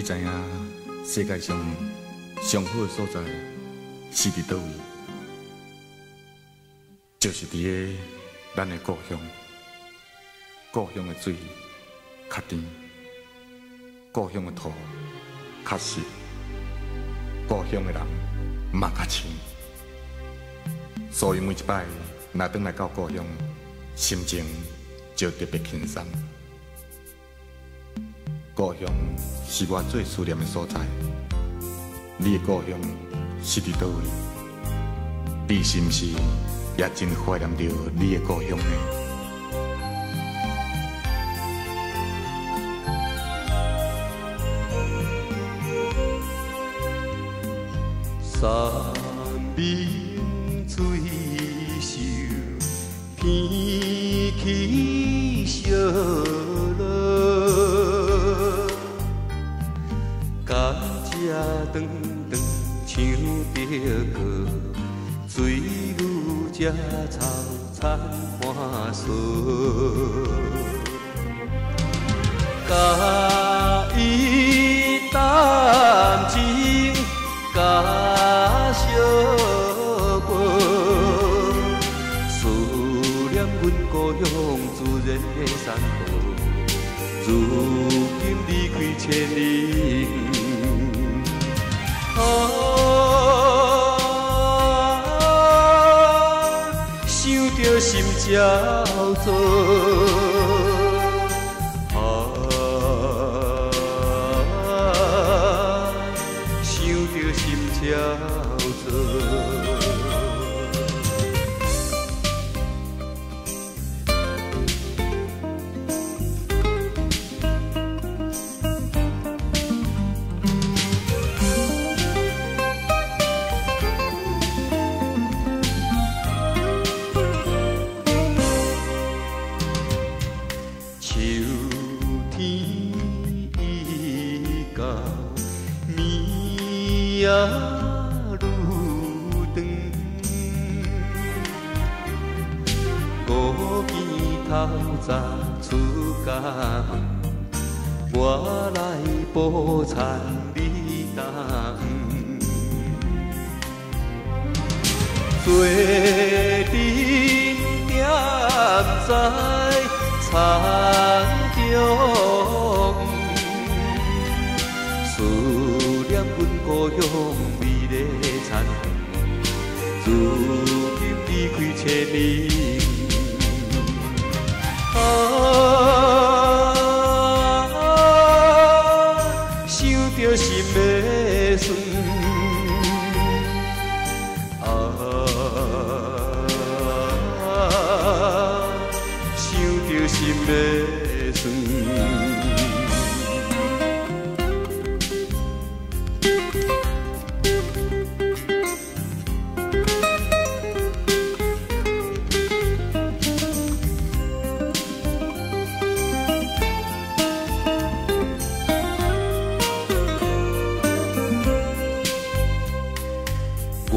知影世界上上好的所在是伫倒位？就是伫个咱的故乡。故乡的水较甜，故乡的土较实，故乡的人嘛较亲。所以每一摆若转来到故乡，心情就特别轻松。故乡是我最思念的所在。你的故乡是伫倒位？你是毋是也真怀念着你的故乡呢？山明水秀，偏起小路。甘蔗长长唱着歌，水牛食草田欢笑。甲伊谈情，甲相伴，思念阮故乡自然的山河。如今离开千里，想着心焦躁。焦躁，秋天已到，暝仔。五更透早出家门，我来补餐你担。做阵点在田中，思念阮故乡美丽田园。如今离开千里。想着心的酸，想着心的酸。我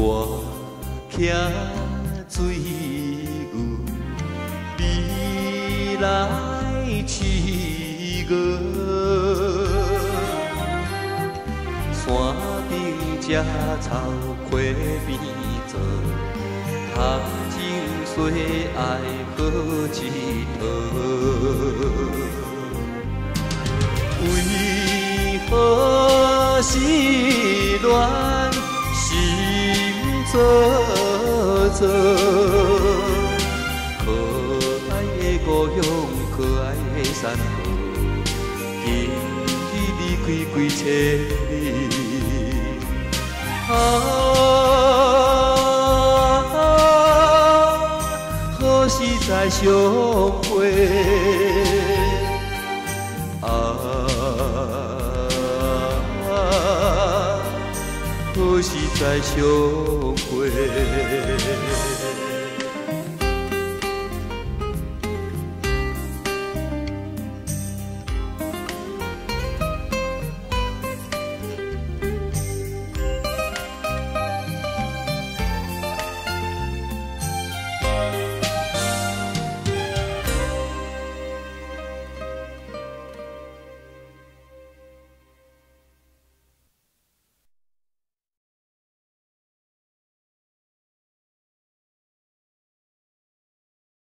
骑水牛，你来饲鹅。山顶食草，溪边坐，谈情说爱好一套。为何是恋？做做，可爱的故乡，可爱的山河，今日离开几千里。何时再相会？何时再相会？